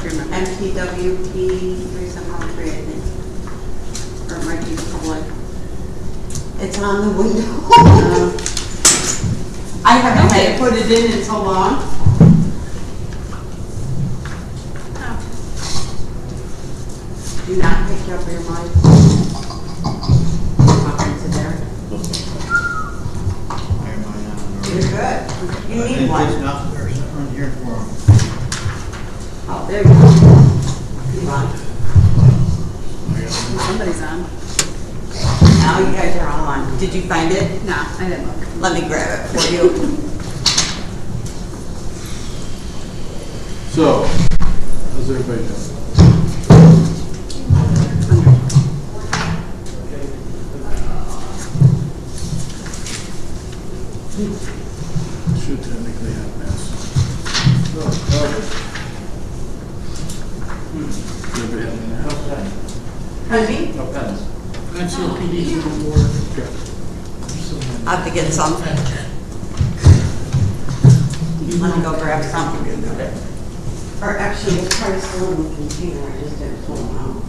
remember. MTWP 3703, I think. Or it might be public. It's on the window. I haven't had to put it in so long. Oh. Do not pick up your mic. Into there. You're good. You need one. There's nothing here for him. Oh, there you go. Come on. Somebody's on. Now you guys are all on. Did you find it? No, I didn't look. Let me grab it for you. So, how's everybody doing? Should technically have this. Everybody have in the house? Honey, No pens. That's your PD board. I have to get some. Let me go grab some. Or actually, it's probably still in the container. I just didn't pull them out.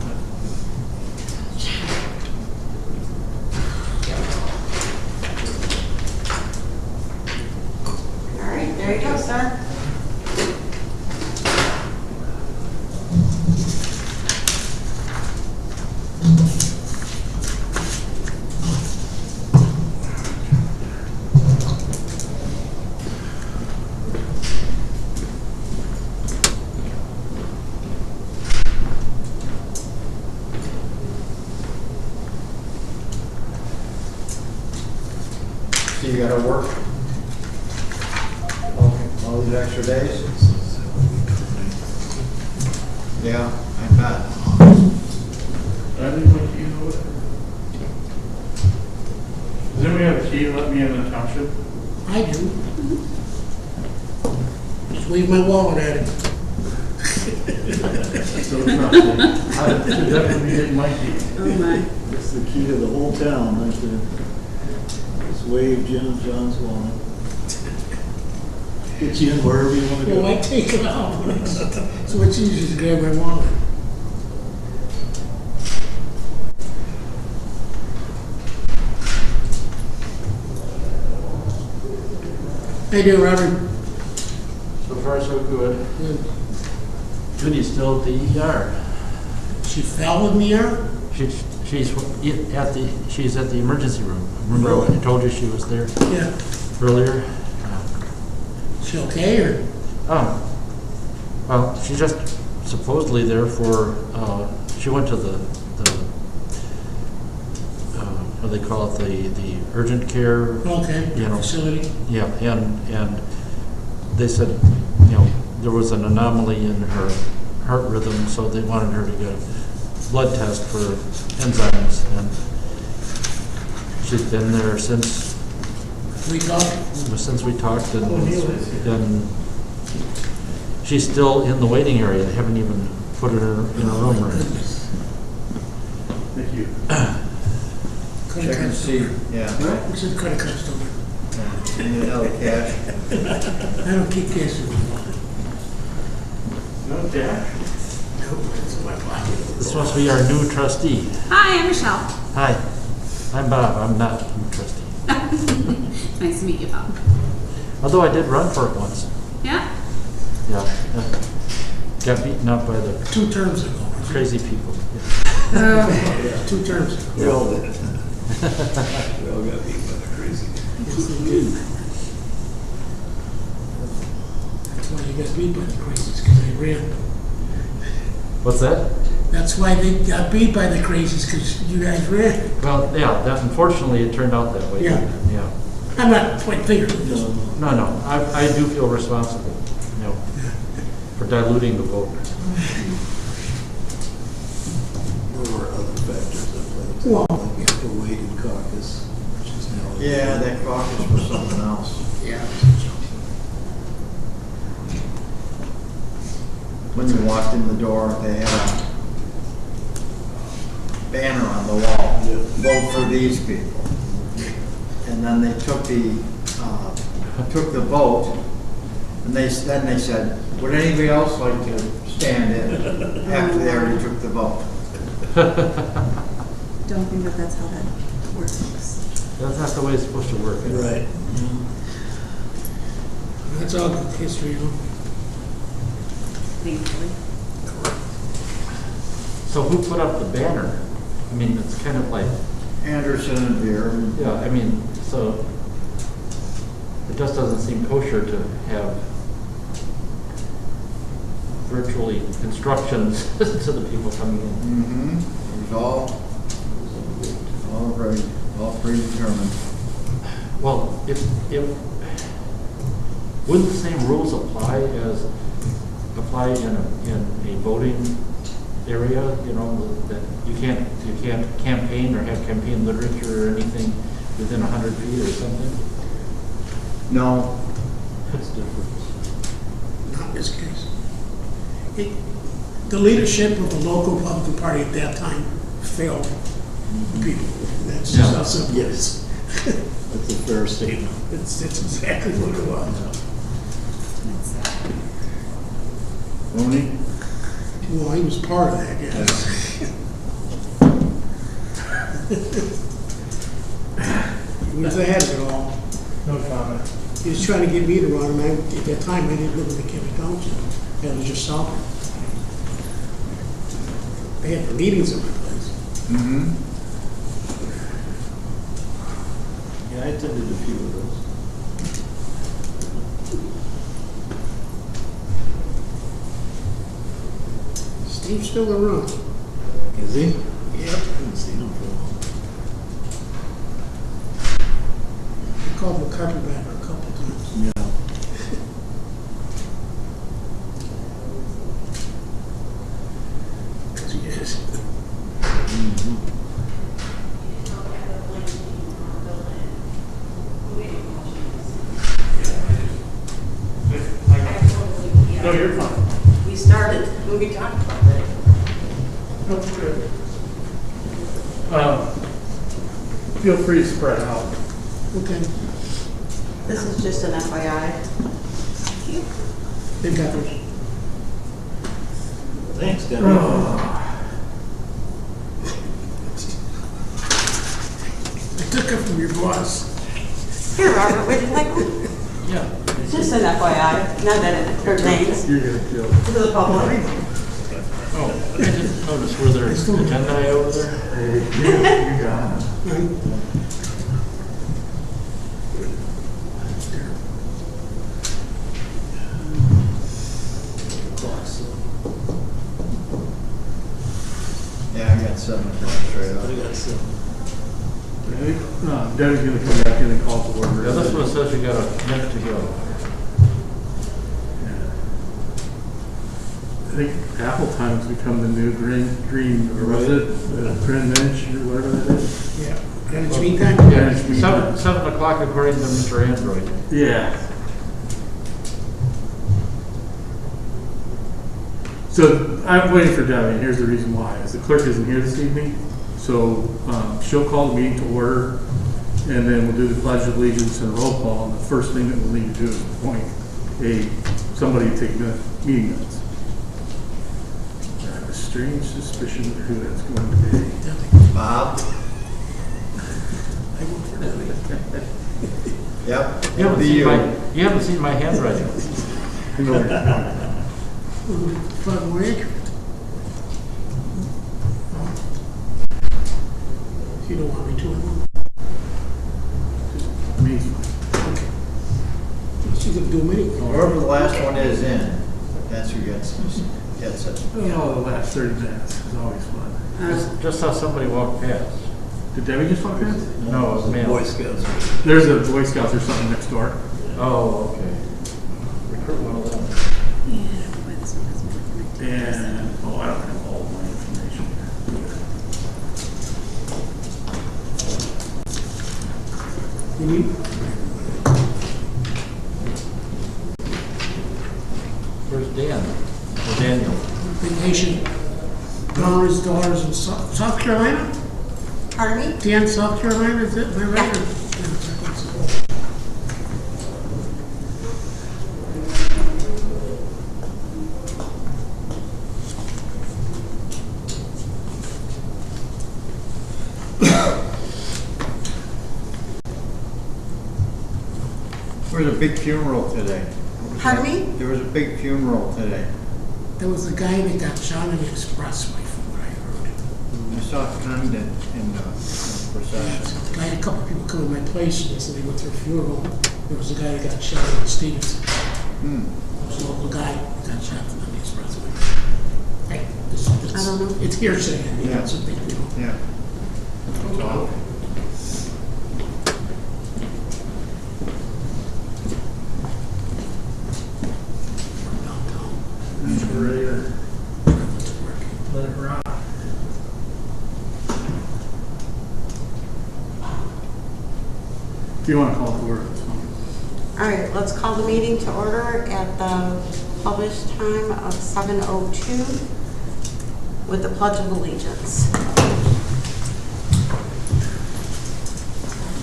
All right, there you go, sir. So you gotta work all these extra days? Yeah, I bet. I didn't know you know it. Does anybody have a key to let me in the township? I do. Just leave my wallet at it. So it's not, I should definitely get my key. Oh my. It's the key to the whole town, right there. Just wave Jim and John's wallet. Get you in wherever you want to Well, I go. take it out. So it's easy to grab my wallet. Hey there, Robert. So far, so good. Good. Judy's still at the ER. She fell in the air? She's at the emergency room. Remember I told you she was there Yeah. earlier? She okay, or? Well, she's just supposedly there for, she went to the what do they call it, the urgent care. Okay, You know. facility. Yeah, and they said, there was an anomaly in her heart rhythm, so they wanted her to get a blood test for enzymes, and she's been there since We talked. we talked, and she's still in the waiting area. They haven't even put her in a room or anything. Thank you. Credit Check card and see, store. yeah. What's in credit card store? You need out cash. I don't keep cash in my wallet. No cash? Nope, it's in my pocket. This must be our new trustee. Hi, I'm Michelle. Hi, I'm Bob. I'm not a new trustee. Nice to meet you, Bob. Although I did run for it once. Yeah? Yeah. Got beaten up by the 2 terms ago. crazy people. Yeah. 2 terms ago. We all did. We all got beat by the crazy. Yes, they did. That's why you got beat by the crazies, because they ran. What's that? That's why they got beat by the crazies, because you guys ran. Well, yeah, that, unfortunately, it turned out that way. Yeah. Yeah. I'm not pointing fingers. No, I do feel responsible, for diluting the vote. There were other factors that played. Well- Like the weighted caucus, which is now. Yeah, that caucus was something else. Yeah. When you walked in the door, they had a banner on the wall, vote for these people. And then they took the vote And then they said, would anybody else like to stand in? After they already took the vote. Don't think that that's how that works. That's not the way it's supposed to work. Right. That's all good history, you know. Thankfully. So who put up the banner? I mean, it's kind of like, Anderson and Beer. yeah, I mean, so it just doesn't seem kosher to have virtually instructions to the people coming in. Mm-hmm. It was all predetermined. Well, if wouldn't the same rules apply in a voting area? You know, that you can't campaign or have campaign literature or anything within 100 feet or something? No, That's different. Not in this case. The leadership of the local Republican Party at that time failed the people. That's just how simple it is. That's a fair statement. It's exactly what it was. Tony? Well, he was part of that, yes. He was ahead of it all. No comment. He was trying to get me to run, and at that time, I didn't live in Mchenry Township. That was just south. They had meetings in my place. mm-hmm. Yeah, I attended a few of those. Steve's still around. Is he? Yep. I haven't seen him for a while. I called him a carpetbagger a couple times. Yeah. Because he is. No, you're fine. We started, when we talked about that. No, good. Feel free to spread out. Okay. This is just an FYI. They've got those. Thanks, Debbie. I took it from your boss. Here, Robert, would you like one? Yeah. It's just an FYI, not that it pertains You're gonna feel. to the public. Oh, I just noticed, were there agenda over there? You got it. Yeah, I got 7 o'clock straight up. I got some. Debbie's gonna come back in and call to order. Yeah, this one says you got a minute to go. I think Apple Time's become the new green, or was it, Greenwich, or whatever that is? Yeah. And it's meantime? Yeah, it's me. 7 o'clock according to Mr. Android. Yeah. So I'm waiting for Debbie. Here's the reason why. Is the clerk isn't here this evening, so she'll call the meeting to order, and then we'll do the pledge of allegiance and roll call. And the first thing that we'll need to do is appoint somebody to take meeting minutes. I have a strange suspicion of who that's going to be. Bob? I work for them. Yep. You haven't, Be seen you. you haven't seen my handwriting. Probably more accurate. If you don't want me to, I won't. Me, it's fine. Okay. She's gonna do them anyway. Whoever the last one is in, that's who gets it. Oh, the last 30 minutes is always fun. Just saw somebody walk past. Did Debbie just walk past? No, it was male. Boy Scouts. There's a Boy Scouts or something next door. Oh, okay. Recruit one of them. Yeah, but this one doesn't work. And, oh, I don't have all of my information here. You need? Where's Dan? Or Daniel? Vacation. Daughters in South Carolina? Pardon me? Dan, South Carolina, is it? Am I right? Yeah. Or- There was a big funeral today. Pardon me? There was a big funeral today. There was a guy that got shot in the expressway, from what I heard. I saw a condom in the procession. I had a couple of people come to my place, and they said they went to a funeral. There was a guy that got shot in the Stevens. Hmm. There was a local guy that got shot on the expressway. Hey, I don't know. It's hearsay, I mean, Yeah. it's a big deal. Yeah. That's all. Downtown. We're ready to It's working. let it rock. If you want to call it to order, it's fine. All right, let's call the meeting to order at the published time of 7:02 with the Pledge of Allegiance.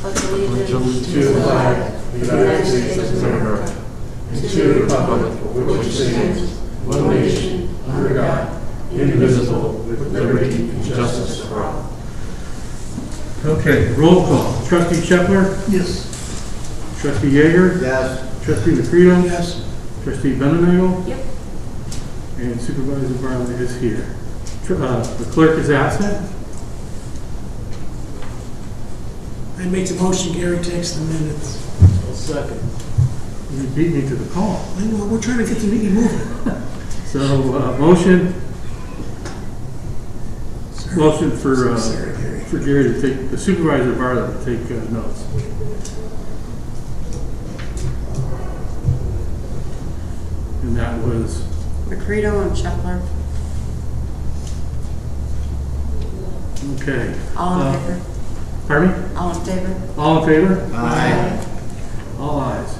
Pledge of Allegiance To the flag of the United States of America, and to the republic for which it stands, one nation, under God, indivisible, with liberty and justice for all. Okay, roll call. Trustee Shepler? Yes. Trustee Yeager? Yes. Trustee McCredo? Yes. Trustee Beninagle? Yep. And Supervisor Bartley is here. The clerk is absent. I make the motion, Gary takes the minutes. Second. You beat me to the call. I know, we're trying to get the meeting moving. So, motion for, Sorry, Gary. for Gary to take, the Supervisor Bartley to take notes. And that was, McCredo and Shepler. okay. All in favor? Pardon me? All in favor? All in favor? Aye. All ayes.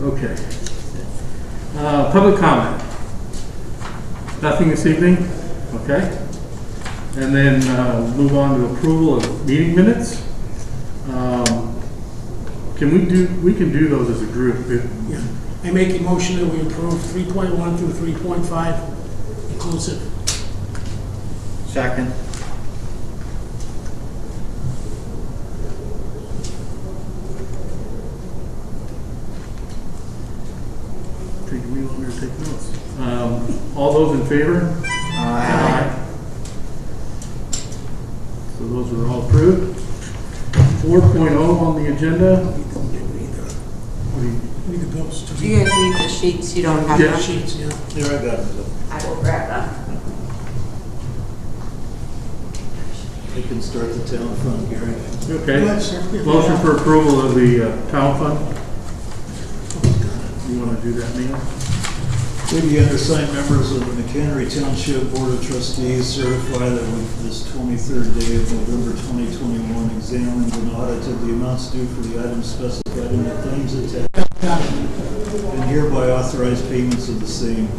Okay. Public comment. Nothing this evening? Okay. And then move on to approval of meeting minutes. We can do those as a group. Yeah. I make a motion that we approve 3.1 through 3.5 inclusive. Second. Take me longer to take notes. All those in favor? Aye. So those are all approved. 4.0 on the agenda. We need the bills to Do you guys need the sheets? You don't have Yeah. them? sheets, yeah. Here, I got it. I will grab them. I can start the town fund, Gary. Okay. Yes, sir. Motion for approval of the town fund. You want to do that, Neil? Will the undersigned members of the Mchenry Township Board of Trustees certify that with this 23rd day of November 2021 examined and audited the amounts due for the items specified in the claims attached and hereby authorize payments of the same.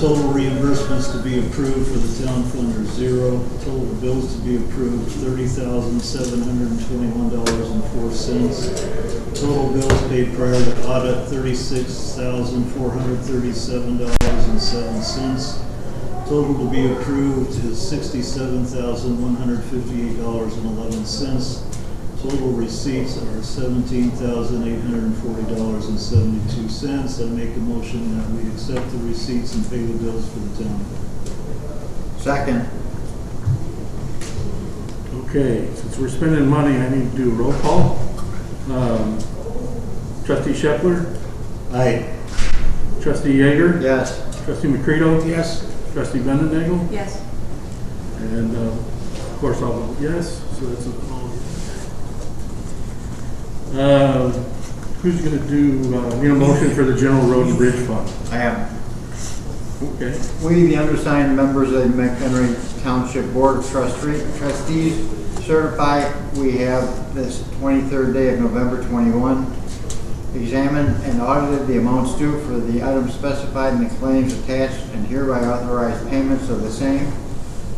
Total reimbursements to be approved for the town fund are zero. Total bills to be approved, $30,721.04. Total bills paid prior to audit, $36,437.07. Total to be approved is $67,158.11. Total receipts are $17,840.72. I make a motion that we accept the receipts and pay the bills for the town. Second. Okay, since we're spending money, I need to do a roll call. Trustee Shepler? Aye. Trustee Yeager? Yes. Trustee McCredo? Yes. Trustee Beninagle? Yes. And of course I'll vote yes, so that's all. Who's going to do, need a motion for the general road and bridge fund? I am. Okay. We, the undersigned members of the Mchenry Township Board of Trustees, certify we have this 23rd day of November 21 examined and audited the amounts due for the items specified in the claims attached and hereby authorize payments of the same.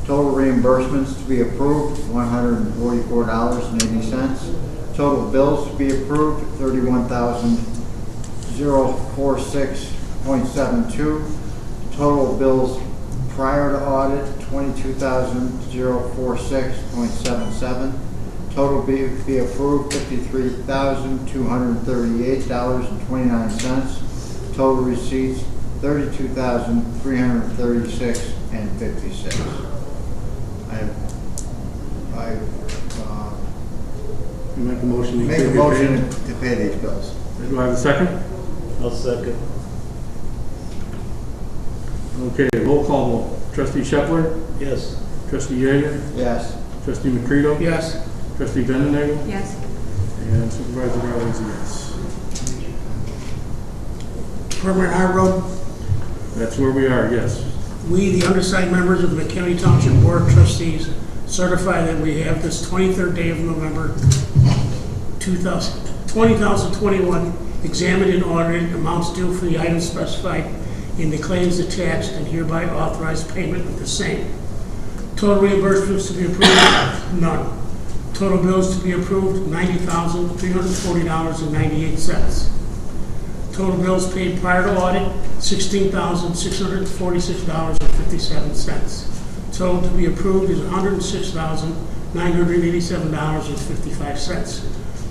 Total reimbursements to be approved, $144.80. Total bills to be approved, $31,046.72. Total bills prior to audit, $22,046.77. Total be approved, $53,238.29. Total receipts, $32,336.56. You make a motion. Make a motion to pay these bills. Do I have a second? I'll second. Okay, roll call vote. Trustee Shepler? Yes. Trustee Yeager? Yes. Trustee McCredo? Yes. Trustee Bendenagel? Yes. And Supervisor Riley is a yes. Permanent Harbor Road, That's where we are, yes. we, the undersigned members of the Mchenry Township Board of Trustees, certify that we have this 23rd day of November 2021 examined and audited amounts due for the items specified in the claims attached and hereby authorize payment of the same. Total reimbursements to be approved, none. Total bills to be approved, $90,340.98. Total bills paid prior to audit, $16,646.57. Total to be approved is $106,987.55.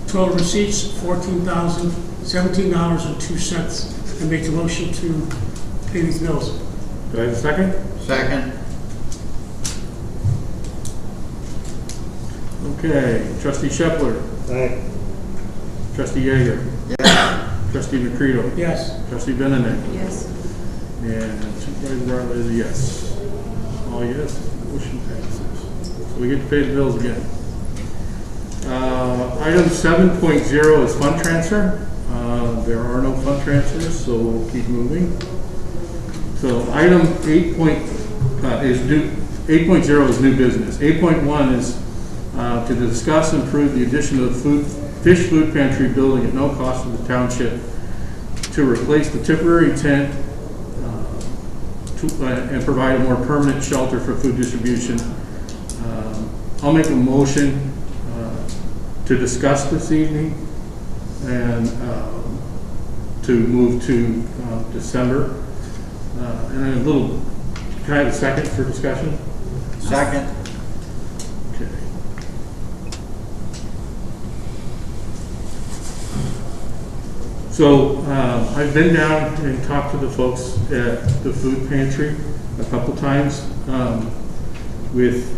Total receipts, $14,017.02. I make the motion to pay these bills. Do I have a second? Second. Okay, Trustee Shepler? Aye. Trustee Yeager? Yes. Trustee McCredo? Yes. Trustee Bendenagel? Yes. And Supervisor Riley is a yes. All yes, motion passes. So we get to pay the bills again. Item 7.0 is fund transfer. There are no fund transfers, so we'll keep moving. So item 8.0 is new business. 8.1 is to discuss and approve the addition of fish food pantry building at no cost to the township to replace the temporary tent and provide a more permanent shelter for food distribution. I'll make a motion to discuss this evening and to move to December. And then can I have a second for discussion? Second. Okay. So I've been down and talked to the folks at the food pantry a couple times with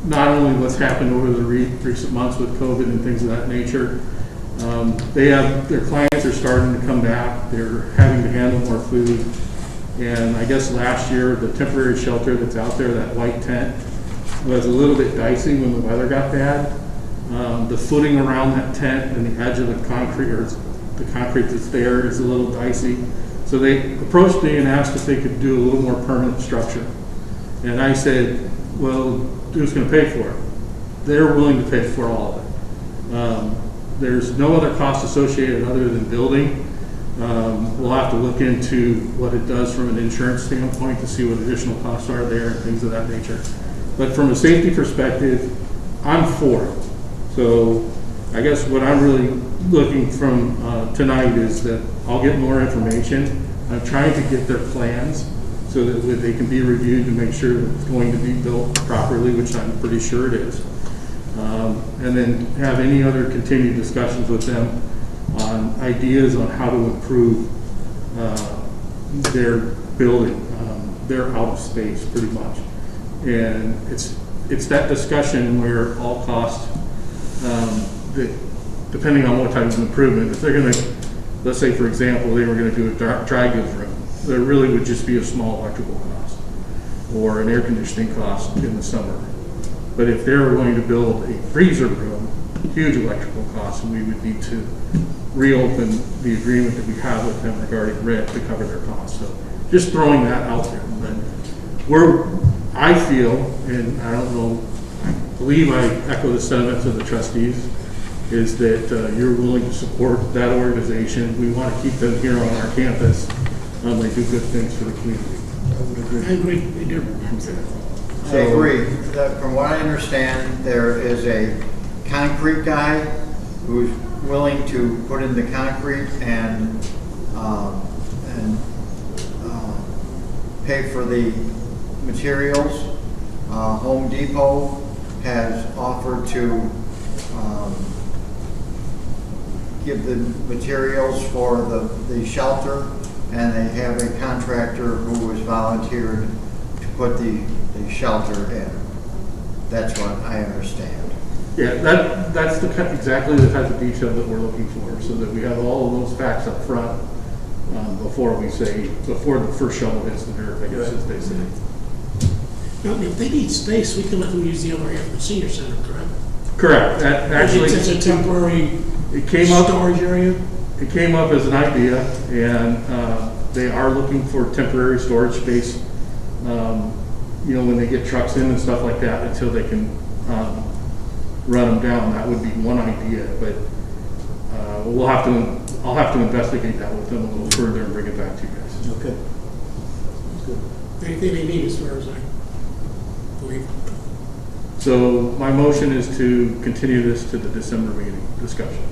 not only what's happened over the recent months with COVID and things of that nature. Their clients are starting to come back. They're having to handle more food. And I guess last year, the temporary shelter that's out there, that white tent, was a little bit dicey when the weather got bad. The footing around that tent and the edge of the concrete, or the concrete that's there, is a little dicey. So they approached me and asked if they could do a little more permanent structure. And I said, well, who's going to pay for it? They're willing to pay for all of it. There's no other cost associated other than building. We'll have to look into what it does from an insurance standpoint to see what additional costs are there and things of that nature. But from a safety perspective, I'm for it. So I guess what I'm really looking from tonight is that I'll get more information. I'm trying to get their plans so that they can be reviewed to make sure that it's going to be built properly, which I'm pretty sure it is. And then have any other continued discussions with them on ideas on how to improve their building. They're out of space pretty much. And it's that discussion where all costs, depending on what type of improvement, if they're going to, let's say for example, they were going to do a dry goods room, there really would just be a small electrical cost or an air conditioning cost in the summer. But if they were going to build a freezer room, huge electrical costs, and we would need to reopen the agreement that we have with them regarding rent to cover their costs. So just throwing that out there. But I feel, and I don't know, I believe I echo the sentiments of the trustees, is that you're willing to support that organization. We want to keep them here on our campus. They do good things for the community. I agree, they do. I agree. From what I understand, there is a concrete guy who's willing to put in the concrete and pay for the materials. Home Depot has offered to give the materials for the shelter, and they have a contractor who has volunteered to put the shelter in. That's what I understand. Yeah, that's exactly the type of detail that we're looking for, so that we have all of those facts up front before the first shovel hits the dirt, I guess, as they say. Now, if they need space, we can let them use the other half of the senior center, correct? Correct. That actually, It's a temporary it came up. storage area? It came up as an idea, and they are looking for temporary storage space, when they get trucks in and stuff like that, until they can run them down. That would be one idea, but I'll have to investigate that with them a little further and bring it back to you guys. Okay. That's good. Anything they need as far as I believe. So my motion is to continue this to the December meeting discussion.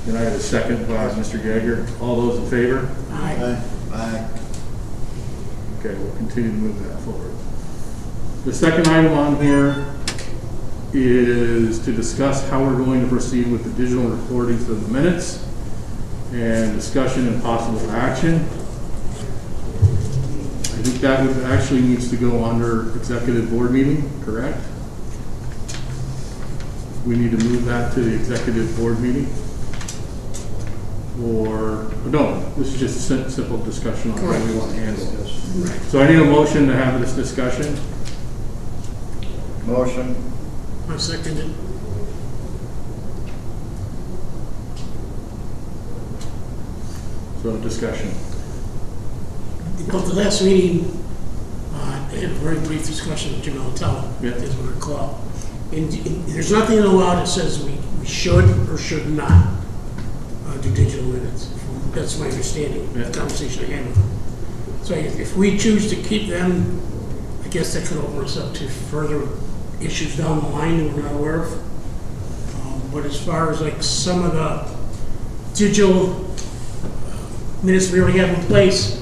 And I have a second by Mr. Geiger. All those in favor? Aye. Aye. Okay, we'll continue to move that forward. The second item on here is to discuss how we're going to proceed with the digital recordings of the minutes and discussion and possible action. I think that would actually needs to go under executive board meeting, correct? We need to move that to the executive board meeting? Or, no, this is just a simple discussion on how we want to handle this. Right. So I need a motion to have this discussion. Motion. I second it. So discussion. Well, the last meeting, they had a very brief discussion with Jim Altella, Yeah. as we recall. And there's nothing in the law that says we should or should not do digital minutes. That's my understanding, Yeah. the conversation I had with them. So if we choose to keep them, I guess that could open us up to further issues down the line that we're not aware of. But as far as like some of the digital minutes we already have in place,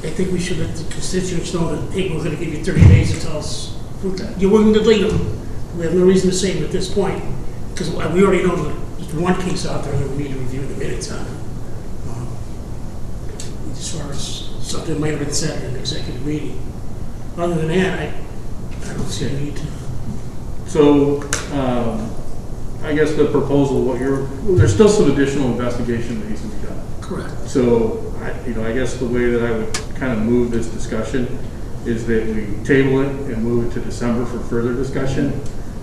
I think we should let the constituents know that, hey, we're gonna give you 30 days to tell us you're willing to delete them. We have no reason to save them at this point, because we already know that there's one case out there that we need to review the minutes on. As far as something might have been said in an executive meeting. Other than that, I don't see a need to. So, I guess the proposal, there's still some additional investigation that needs to be done. Correct. So, I guess the way that I would kind of move this discussion is that we table it and move it to December for further discussion.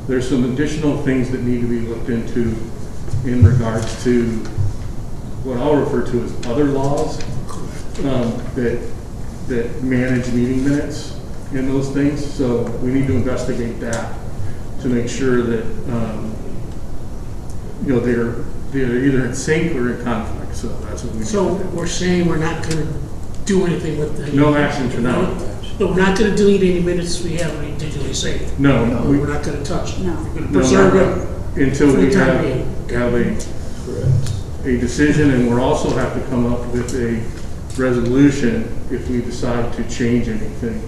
There's some additional things that need to be looked into in regards to what I'll refer to as other laws that manage meeting minutes and those things. So we need to investigate that to make sure that they're either in sync or in conflict. So that's what we need So to do. we're saying we're not gonna do anything with the. No action tonight. No, we're not gonna delete any minutes we have already digitally saved. No, We're not gonna touch it. No. We're gonna No, preserve not it. until For we the time have being. Correct. a decision, and we'll also have to come up with a resolution if we decide to change anything.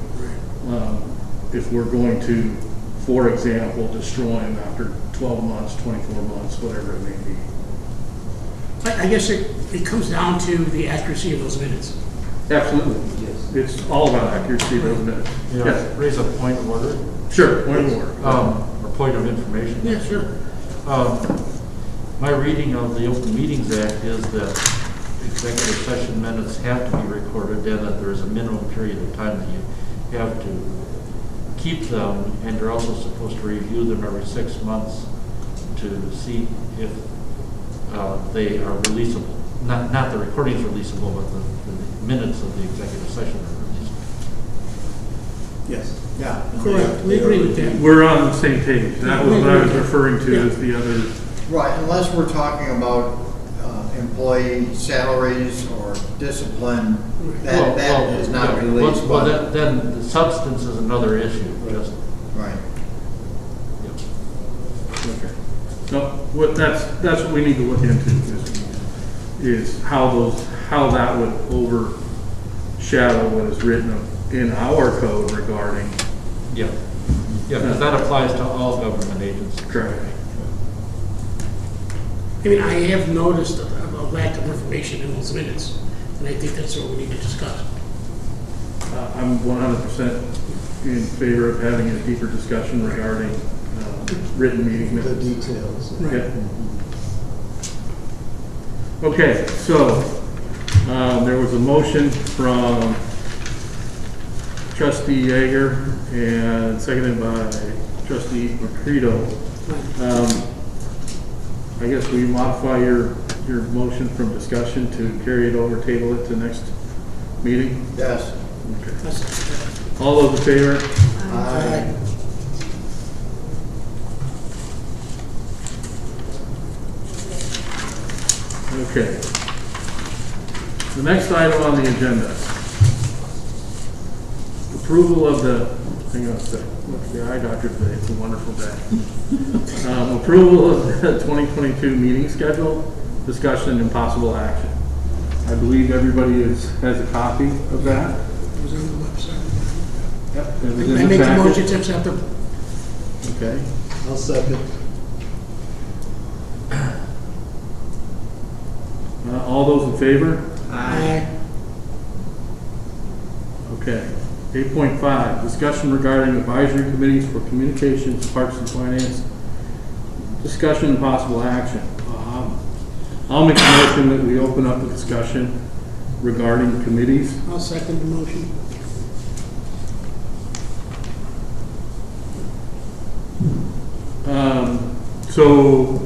If we're going to, for example, destroy them after 12 months, 24 months, whatever it may be. I guess it comes down to the accuracy of those minutes. Absolutely. Yes. It's all about accuracy of those minutes. You Yes, know, raise a point of order, sure, point of order. or point of information. Yeah, sure. My reading of the Open Meetings Act is that executive session minutes have to be recorded and that there is a minimum period of time that you have to keep them, and you're also supposed to review them every 6 months to see if they are releasable. Not the recordings releasable, but the minutes of the executive session are releasable. Yes. Yeah. Correct. We agree with that. We're on the same page. That was what I was referring to as the other. Right, unless we're talking about employee salaries or discipline, that is not released. Well, but- then the substance is another issue, just. Right. Okay. So that's what we need to look into is how that would overshadow what is written in our code regarding. Yeah, because that applies to all government agencies. Correct. I mean, I have noticed a lack of information in those minutes, and I think that's what we need to discuss. I'm 100% in favor of having a deeper discussion regarding written meeting The minutes. details. Yeah. Okay, so there was a motion from Trustee Yeager and seconded by Trustee Mchenry. I guess we modify your motion from discussion to carry it over, table it to next meeting? Yes. Okay. That's- All those in favor? Aye. Okay. The next item on the agenda. Approval of the, hang on a sec, look, the eye doctor today, it's a wonderful day. Approval of the 2022 meeting schedule, discussion and possible action. I believe everybody has a copy of that. It was on the website. Yep. It was in I the make the packet. motion to accept the, Okay. I'll second. All those in favor? aye. Okay. 8.5, discussion regarding advisory committees for communications, parks and finance. Discussion and possible action. I'll make a motion that we open up the discussion regarding committees. I'll second the motion. So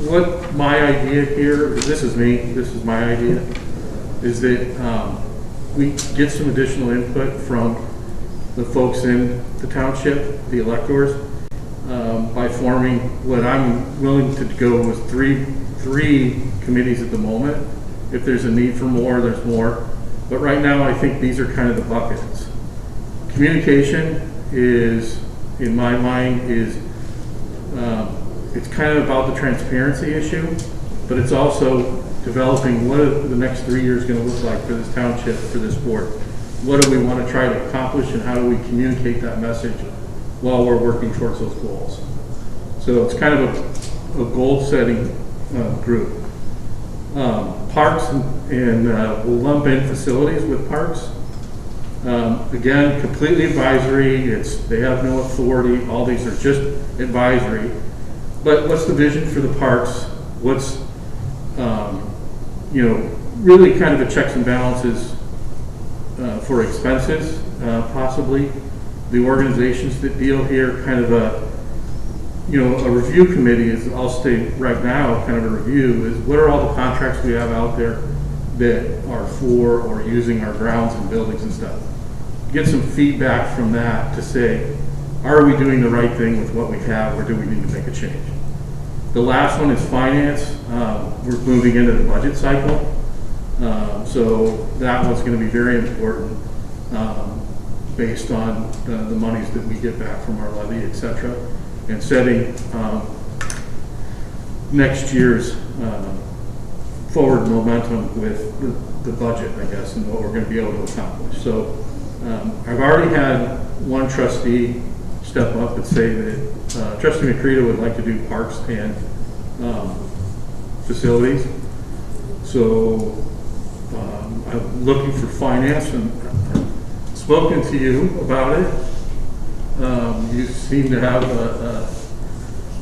what my idea here, this is my idea, is that we get some additional input from the folks in the township, the electors, by forming what I'm willing to go with three committees at the moment. If there's a need for more, there's more. But right now, I think these are kind of the buckets. Communication is, in my mind, it's kind of about the transparency issue, but it's also developing what are the next 3 years going to look like for this township, for this board. What do we want to try to accomplish, and how do we communicate that message while we're working towards those goals? So it's kind of a goal-setting group. Parks, and we'll lump in facilities with parks. Again, completely advisory. They have no authority. All these are just advisory. But what's the vision for the parks? What's really kind of a checks and balances for expenses, possibly. The organizations that deal here, kind of a review committee is, I'll state right now, kind of a review, is what are all the contracts we have out there that are for or using our grounds and buildings and stuff. Get some feedback from that to say, are we doing the right thing with what we have, or do we need to make a change? The last one is finance. We're moving into the budget cycle. So that one's going to be very important based on the monies that we get back from our levy, et cetera, and setting next year's forward momentum with the budget, I guess, and what we're going to be able to accomplish. So I've already had one trustee step up and say that Trustee Mchenry would like to do parks and facilities. So I'm looking for finance, and I've spoken to you about it. You seem to have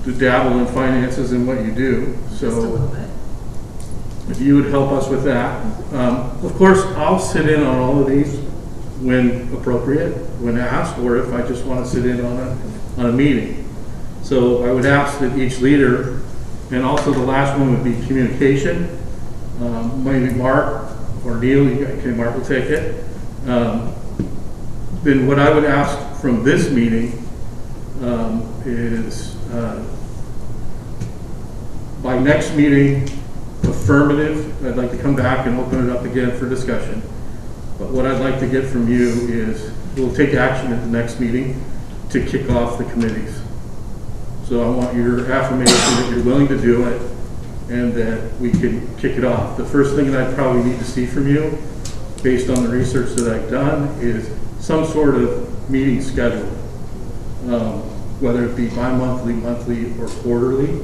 to dabble in finances in what you do. Just a little So bit. if you would help us with that. Of course, I'll sit in on all of these when appropriate, when asked, or if I just want to sit in on a meeting. So I would ask that each leader, and also the last one would be communication. Maybe Mark or Neil, Mark will take it. Then what I would ask from this meeting is by next meeting, affirmative. I'd like to come back and open it up again for discussion. But what I'd like to get from you is we'll take action at the next meeting to kick off the committees. So I want your affirmation that you're willing to do it and that we can kick it off. The first thing that I probably need to see from you, based on the research that I've done, is some sort of meeting schedule, whether it be bi-monthly, monthly, or quarterly.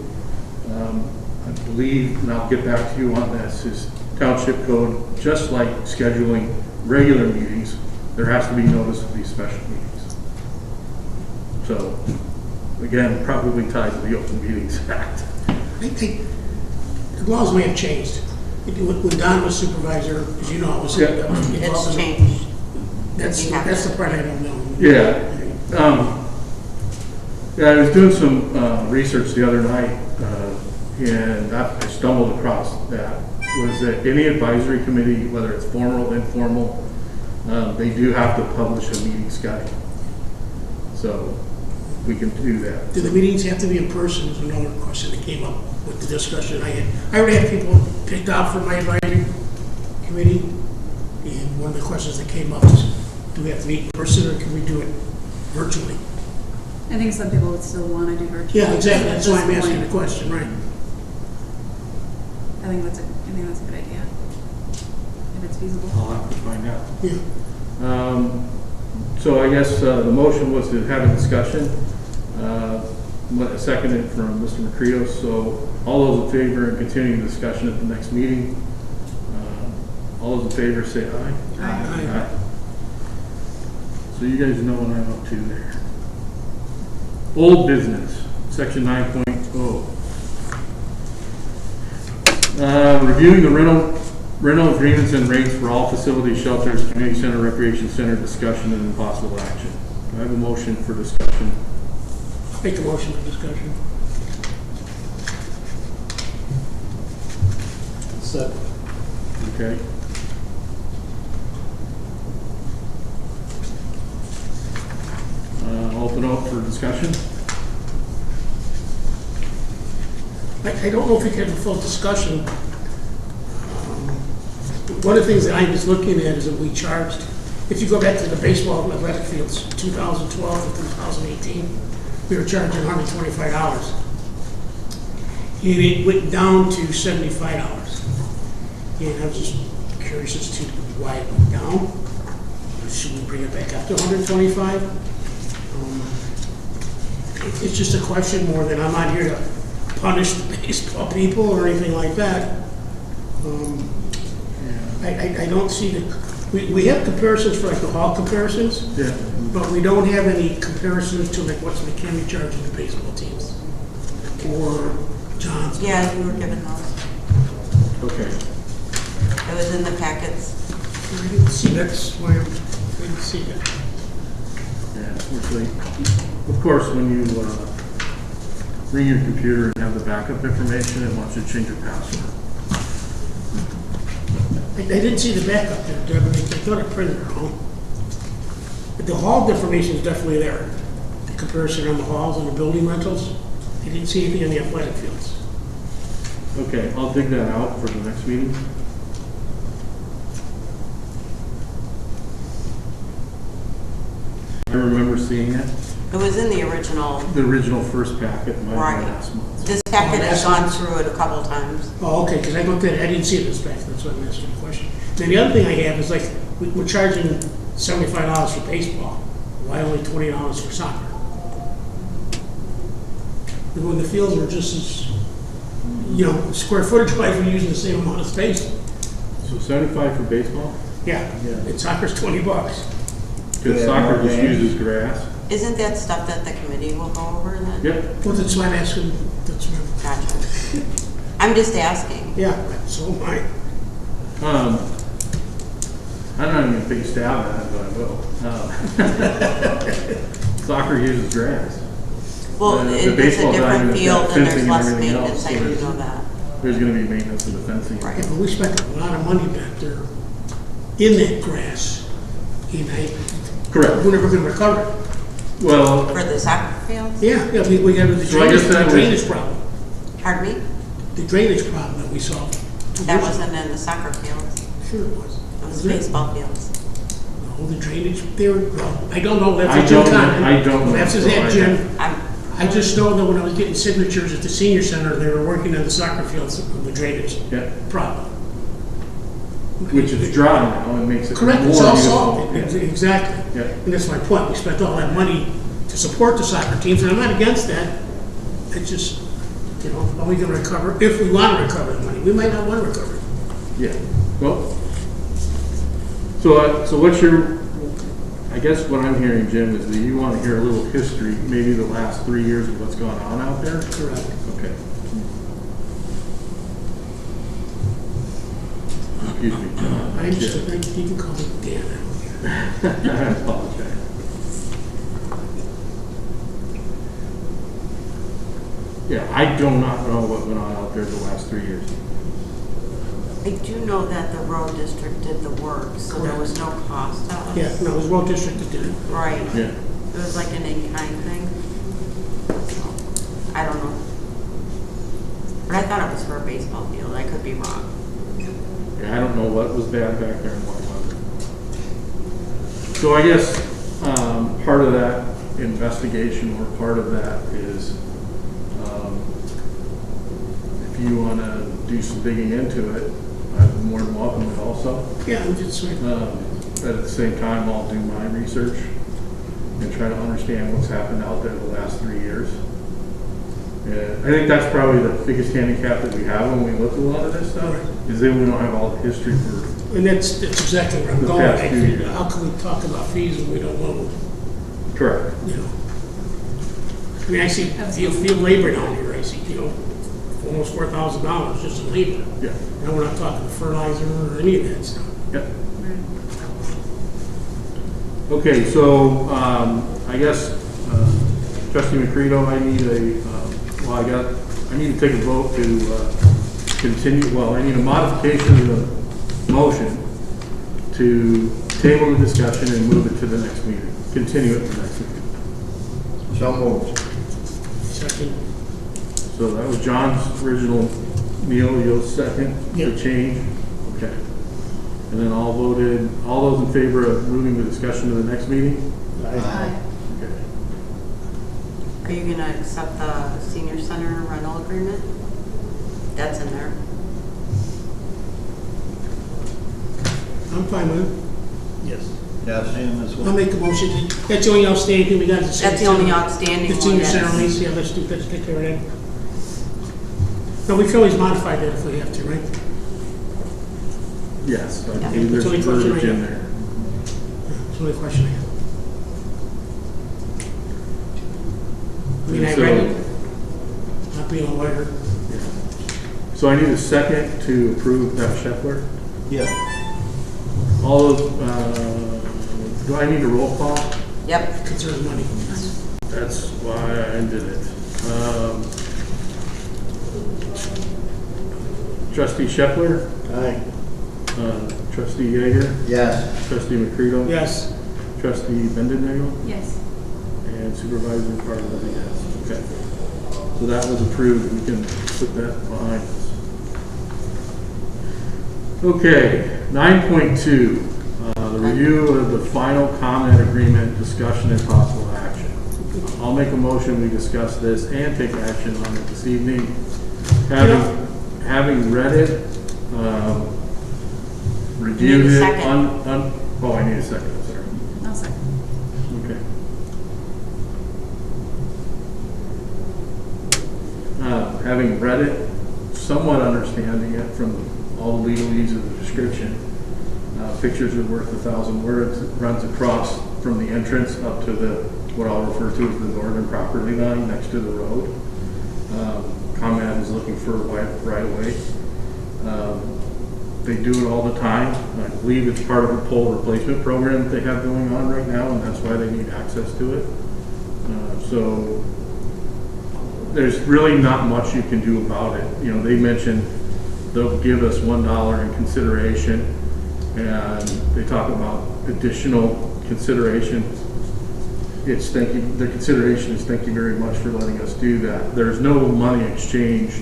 I believe, and I'll get back to you on this, is township code, just like scheduling regular meetings, there has to be notice of these special meetings. So, again, probably tied to the Open Meetings Act. I think the laws may have changed. When Don was supervisor, as you know, I was. Yeah. It's changed. That's the part I don't know. Yeah. Yeah, I was doing some research the other night, and I stumbled across that, was that any advisory committee, whether it's formal, informal, they do have to publish a meeting schedule. So we can do that. Do the meetings have to be in person? Is another question that came up with the discussion I had. I already had people picked out for my advisory committee, and one of the questions that came up is, do we have to meet in person or can we do it virtually? I think some people would still want to do virtual. Yeah, exactly. That's why I'm At this asking the point, question, right? I think that's a good idea. If it's feasible. I'll have to find out. Yeah. So I guess the motion was to have a discussion, seconded from Mr. Macrios. So all those in favor of continuing the discussion at the next meeting, all those in favor say aye. Aye. So you guys know what I'm up to there. Old business, section 9.0. Reviewing the rental agreements and rates for all facilities, shelters, community center, recreation center, discussion and possible action. Do I have a motion for discussion? Make a motion for discussion. Second. Okay. Open up for discussion. I don't know if we can have a full discussion. One of the things that I was looking at is that we charged, if you go back to the baseball and athletic fields, 2012 and 2018, we were charging $125. And it went down to $75. And I was just curious as to why it went down. Should we bring it back up to 125? It's just a question more than I'm not here to punish the baseball people or anything like that. I don't see we have comparisons for like the hall comparisons, Yeah. but we don't have any comparisons to like what's McHenry charging the baseball teams or John's. Yeah, we were given those. Okay. It was in the packets. We didn't see that's where we didn't see that. Yeah, unfortunately. Of course, when you bring your computer and have the backup information, it wants you to change your password. I didn't see the backup there, Deb. I thought I printed it wrong. But the hall information is definitely there. The comparison on the halls and the building rentals. I didn't see anything on the athletic fields. Okay, I'll dig that out for the next meeting. I remember seeing it. It was in the original. The original first packet might have been Right. last month. This packet has gone through it a couple times. Oh, okay, because I looked at it, I didn't see it in the spec, that's why I'm asking the question. Then the other thing I have is like, we're charging $75 for baseball. Why only $20 for soccer? And when the fields are just as, square footage wise, we're using the same amount of space. So 75 for baseball? Yeah, Yeah. and soccer's $20. Because Yeah, soccer more just games. uses grass. Isn't that stuff that the committee will go over then? Yep. Well, that's why I'm asking, that's my, Gotcha. I'm just asking. yeah, so my, I'm not even gonna take a stab at it, but I will. Soccer uses grass. Well, The it's a baseball different diamond has field got and fencing there's and less everything else, maintenance, I so do there's- know that. There's gonna be maintenance of the fencing. Right. yeah, but we spent a lot of money back there in that grass. And Correct. we're never gonna recover it. Well, For the soccer fields? Yeah, we got the So I guess that was- drainage problem. Pardon me? The drainage problem that we solved. That wasn't in the soccer fields. Sure it was. It was Was it? baseball fields. No, the drainage, I don't know, that's I a Jim don't know- Condon. I don't know. That's his So head, I- Jim. I'm, I just know that when I was getting signatures at the senior center, they were working on the soccer fields, on the drainage yeah, problem. which is dry now and makes it more Correct, it's all usable. solved, Yeah. exactly. Yeah. And that's my point, we spent all that money to support the soccer teams, and I'm not against that. It's just, You know, are we gonna recover, if we wanna recover the money? We might not wanna recover it. Yeah, well, so what's your, I guess what I'm hearing, Jim, is that you want to hear a little history, maybe the last 3 years of what's gone on out there? Correct. Okay. Excuse me, John. I understand, you can call me Dan, I don't care. I apologize. Yeah, I do not know what went on out there the last 3 years. I do know that the road district did the work, so there was no cost to us. Yeah, no, it was road district that did it. Right. Yeah. It was like an in-kind thing. So, I don't know. But I thought it was for a baseball field. I could be wrong. Yeah, I don't know what was bad back there and what wasn't. So I guess part of that investigation or part of that is if you want to do some digging into it, I'm more than welcome to also. Yeah, I'm just saying. But at the same time, I'll do my research and try to understand what's happened out there the last 3 years. And I think that's probably the biggest handicap that we have when we look at a lot of this stuff, is that we don't have all the history for. And that's exactly where I'm The going. past I few think, years. how can we talk about fees when we don't know, Correct. you know? I mean, I see field labor down here, I see, you know, almost $4,000 just in labor. Yeah. Now we're not talking fertilizer or any of that stuff. Yep. Okay, so I guess Trustee McCredo, I need I need to take a vote to continue. Well, I need a modification of the motion to table the discussion and move it to the next meeting. Continue it to the next meeting. So moved. Second. So that was John's original. Neil, you'll second Yeah. the change? Okay. And then all those in favor of moving the discussion to the next meeting? Aye. Okay. Are you gonna accept the senior center rental agreement? That's in there. I'm fine with it. Yes. Yes. I am as I'll well. make a motion. That's the only outstanding thing we got. is That's the only outstanding The one. senior yes. center lease, yeah, let's take care of that. No, we can always modify that if we have to, right? Yes, I Yeah. believe there's It's only question verbiage I in have. there. That's the only question I have. I mean, I So- read it, not being a lawyer. So I need a second to approve that Scheffler. Yeah. All those, do I need a roll call? Yep. Concerns money. That's why I did it. Trustee Scheffler, Aye. Trustee Yeager, Yes. Trustee McCredo. Yes, Trustee Bendernagel, Yes. and Supervisor Parker, yes. Okay. So that was approved. We can put that behind us. Okay, 9.2, the review of the final comment agreement discussion and possible action. I'll make a motion, we discuss this and take action on it this evening. Having read it, reviewed Need a it, second. oh, I need a second, I'm sorry. I'll second. Okay. Having read it, somewhat understanding it from all the legalese of the description, pictures are worth 1,000 words. It runs across from the entrance up to what I'll refer to as the northern property line next to the road. ComEd is looking for right away. They do it all the time. I believe it's part of a pole replacement program that they have going on right now, and that's why they need access to it. So there's really not much you can do about it. You know, they mentioned they'll give us $1 in consideration, and they talk about additional consideration. The consideration is thank you very much for letting us do that. There's no money exchanged.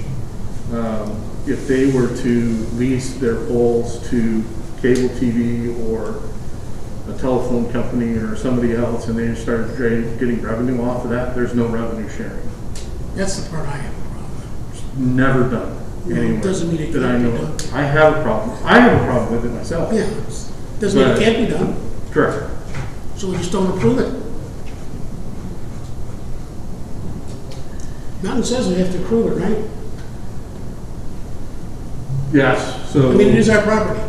If they were to lease their poles to cable TV or a telephone company or somebody else, and they started getting revenue off of that, there's no revenue sharing. that's the part I have a problem with. Never done No, anywhere doesn't mean it that I can't be know done. of. I have a problem. I have a problem with it myself. Yeah, doesn't mean it can't be done, Correct. so we just don't approve it. Nothing says we have to approve it, right? Yes, so. I mean, it is our property.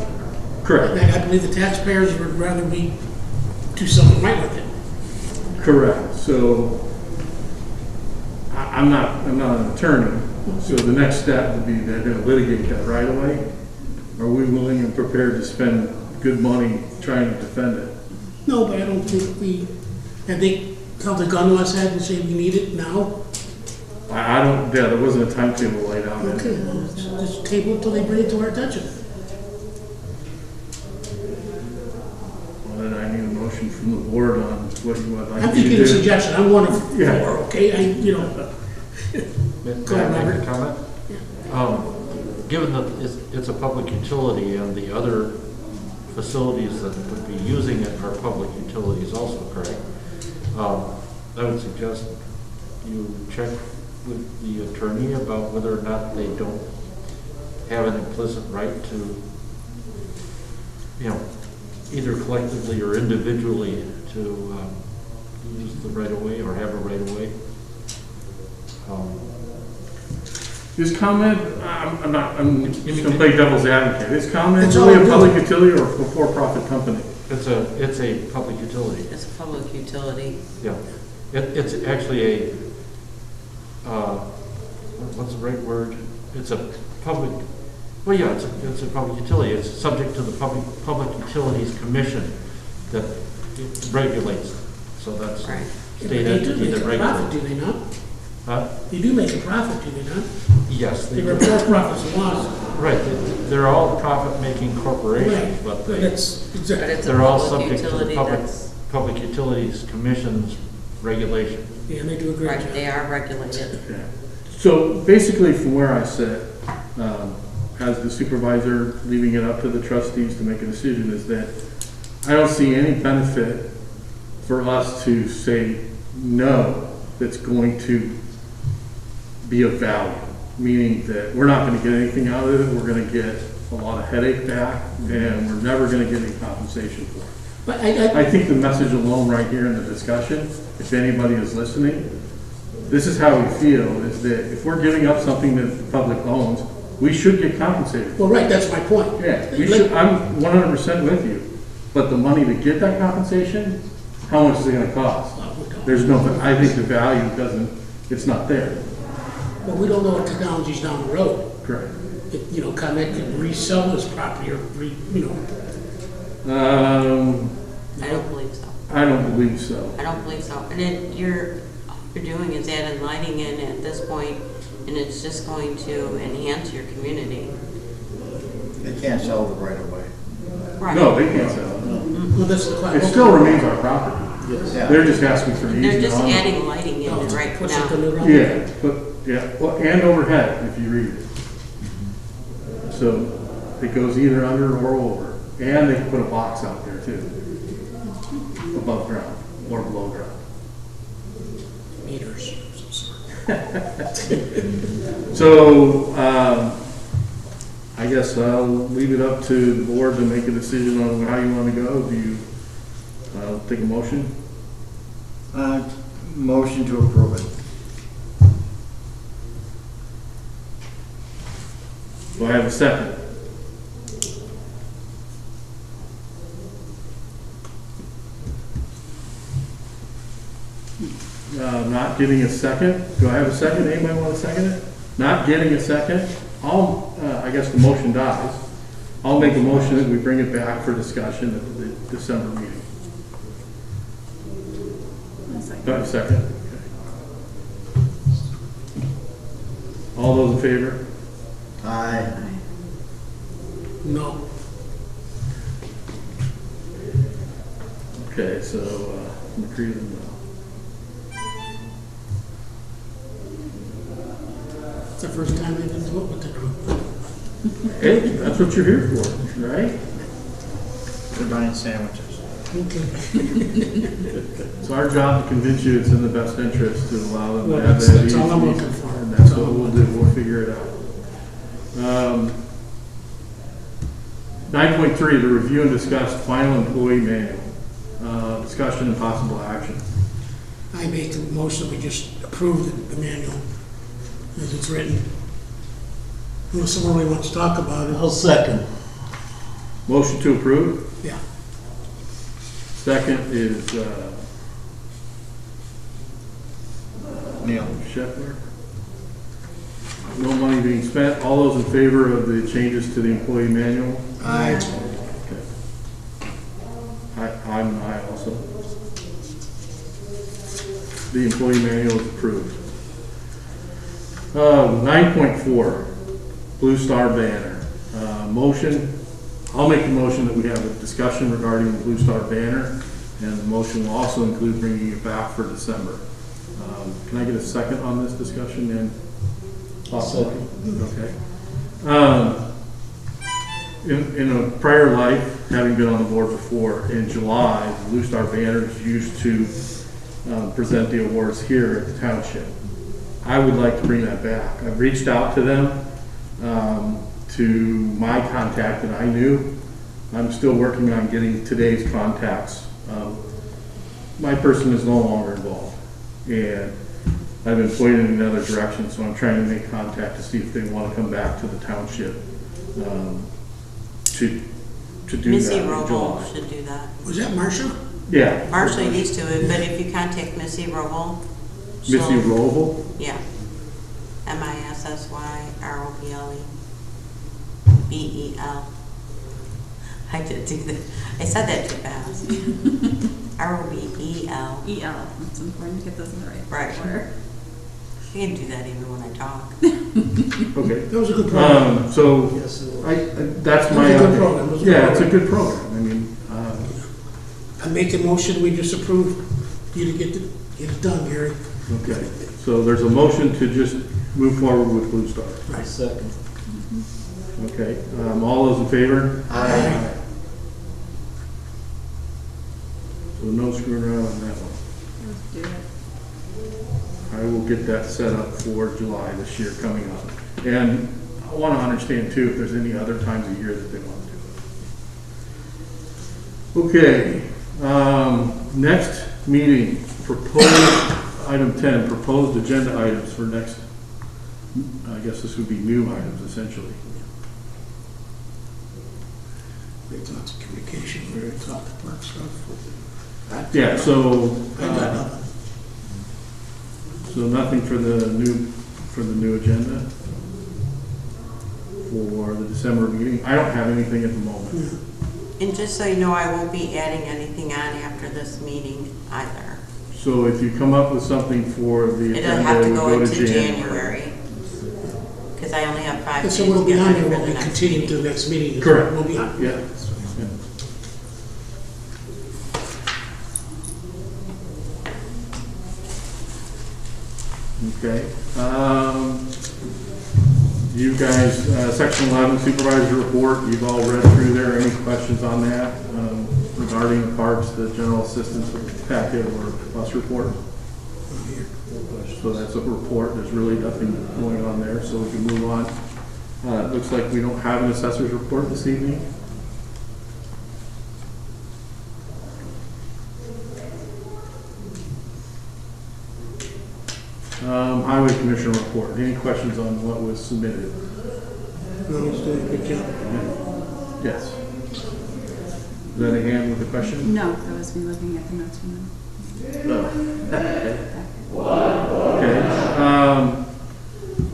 Correct, And I believe the taxpayers would rather we do something right with it. correct. So I'm not an attorney, so the next step would be they're gonna litigate that right away. Are we willing and prepared to spend good money trying to defend it? No, but I don't think have they held the gun to us head and say we need it now? I don't, yeah, there wasn't a timetable laid out. Okay, well, just table it till they bring it to our attention. Well, then I need a motion from the board on what you would like I'm me just to giving a do. suggestion, I'm one of Yeah. 4, okay? May Go ahead, I make Robert. a comment? Given that it's a public utility and the other facilities that would be using it are public utilities also, correct? I would suggest you check with the attorney about whether or not they don't have an implicit right to, either collectively or individually to use the right of way or have a right of way. This comment, I'm just gonna play devil's advocate. This comment It's really all a good. public utility or a for-profit company? It's a public utility. It's a public utility. Yeah, it's actually what's the right word? It's a public, well, yeah, it's a public utility. It's subject to the Public Utilities Commission that it regulates. So that's Right. state They do entity make that a profit, regulates. do they not? Huh? They do make a profit, do they not? Yes, they They do. report profits and losses. Right, they're all profit-making corporations, Right, but but they, it's, But exactly, it's a they're all public subject to the utility that's, Public Utilities Commission's regulation. yeah, and they do a great right, job. they are regulated. Yeah. So basically, from where I sit, as the supervisor, leaving it up to the trustees to make a decision, is that I don't see any benefit for us to say no that's going to be of value, meaning that we're not going to get anything out of it, we're going to get a lot of headache back, and we're never going to get any compensation for it. But I I think the message alone right here in the discussion, if anybody is listening, this is how we feel, is that if we're giving up something that the public owns, we should get compensated. well, right, that's my point. Yeah, we should, I'm 100% with you, but the money to get that compensation, how much is it gonna cost? Well, we don't. There's no, I think the value doesn't, it's not there. But we don't know what technology's down the road. Correct. ComEd could resell this property or I don't believe so. I don't believe so. I don't believe so. And then all you're doing is adding lighting in at this point, and it's just going to enhance your community. They can't sell the right of way. Right. No, they can't sell it. well, that's the question. It still remains our property. Yeah. They're just asking for an They're easement just on it. adding lighting in it right Push it to now. the right. Yeah, but, yeah, well, and overhead, if you read it. So it goes either under or over. And they can put a box out there too. Above ground or below ground. Meters of some sort. So, I guess I'll leave it up to the board to make a decision on how you want to go. Do you, take a motion? Motion to approve it. Do I have a second? Not getting a second. Do I have a second? Anybody want to second it? Not getting a second. I guess the motion dies. I'll make a motion that we bring it back for discussion at the December meeting. Do I have a second? Okay. All those in favor? Aye. No. Okay, so, McCready, no. It's the first time they've been doing it with the group. Hey, that's what you're here for, right? They're buying sandwiches. Okay. It's our job to convince you it's in the best interest to allow them to Well, have that's that all I'm easement, looking for. and that's what we'll do, we'll figure it out. 9.3, the review and discuss final employee manual, discussion and possible action. I make a motion, we just approve the manual as it's written. Unless someone really wants to talk about it. I'll second. Motion to approve. Yeah. Second is Neil. Scheffler. No money being spent. All those in favor of the changes to the employee manual? Aye. Okay. I'm an aye also. The employee manual is approved. 9.4, Blue Star banner. Motion, I'll make the motion that we have a discussion regarding the Blue Star banner, and the motion will also include bringing it back for December. Can I get a second on this discussion, and Second. okay. In a prior life, having been on the board before, in July, the Blue Star banner is used to present the awards here at the township. I would like to bring that back. I've reached out to them, to my contact that I knew. I'm still working on getting today's contacts. My person is no longer involved, and I've been pointed in another direction, so I'm trying to make contact to see if they want to come back to the township to do Missy that in Robo July. should do that. Was that Marcia? Yeah. Marcia used to it, but if you contact Missy Robo, Missy Roble? yeah. MISSYROBLE. I did do that. I said that too fast. ROBEL. EL, it's important to get those in the right Right. order. I can do that even when I talk. Okay. That was a good program. So, Yes, it was. that's That my. was a good program. It was a good Yeah, it's a program. good program. I mean, I make a motion, we disapprove you to get it done, Gary. okay. So there's a motion to just move forward with Blue Star. I'll second. Okay. All those in favor? Aye. So no screwing around on that one. Let's do it. I will get that set up for July this year coming up. And I want to understand too if there's any other times of year that they want to do it. Okay, next meeting, proposed, item 10, proposed agenda items for next, I guess this would be new items essentially. We talked to communication, we talked to park stuff. Yeah, so, I got nothing. so nothing for the new agenda for the December meeting. I don't have anything at the moment. And just so you know, I won't be adding anything on after this meeting either. So if you come up with something for the It'll agenda, have it to would go go to into January. January. Because I only have 5 days So to what'll be get on ready there for will the be next continued to meeting. the next meeting. Correct. Will be on. Yeah. Okay. You guys, section 11 supervisor report, you've all read through there. Any questions on that regarding the parks, the general assistance packet or bus report? So that's a report. There's really nothing going on there, so we can move on. It looks like we don't have an assessor's report this evening. Highway Commissioner report. Any questions on what was submitted? No, it's doing a good job. Yes. Is that a hand with a question? No, that was me looking at the notes from them. Okay.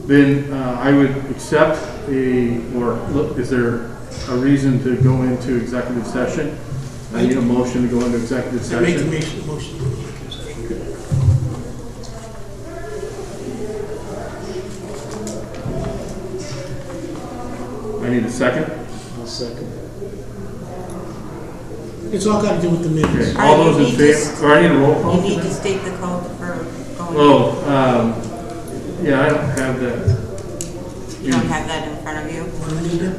Then I would accept is there a reason to go into executive session? I need a motion to go into executive I make the session. motion. I need a second. I'll second. It's all got to do with the minutes. Okay. All those in favor, or I need a roll call? You for need that? to state the code for going. Oh, yeah, I don't have that. You don't have that in front of you? What do we need to do?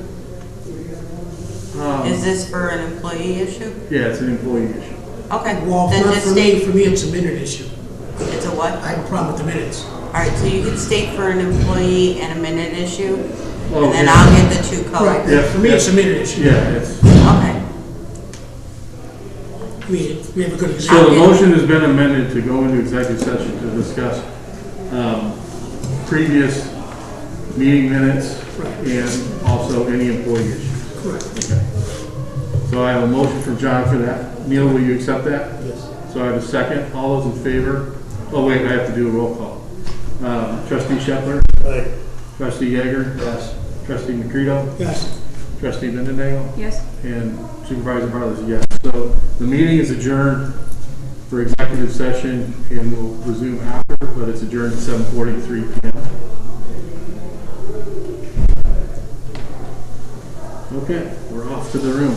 Is this for an employee issue? Yeah, it's an employee issue. Okay, Well, then for just me, state, for me, it's a minute issue. it's a what? I have a problem with the minutes. All right, so you can state for an employee and a minute issue, Oh, and then yeah. I'll get the two Right, codes. Yeah. for me, it's a minute issue. Yeah, it's, Okay, We have a good so example. the motion has been amended to go into executive session to discuss previous meeting minutes, Right. and also any employee issues. Correct. Okay. So I have a motion from John for that. Neil, will you accept that? Yes. So I have a second. All those in favor? Oh, wait, I have to do a roll call. Trustee Shepler? Aye. Trustee Yeager? Yes. Trustee McCredo? Yes. Trustee Lindenagel? Yes. And Supervisor Bartlett, yes. So the meeting is adjourned for executive session and we'll resume after, but it's adjourned at 7:43 p.m. Okay, we're off to the room.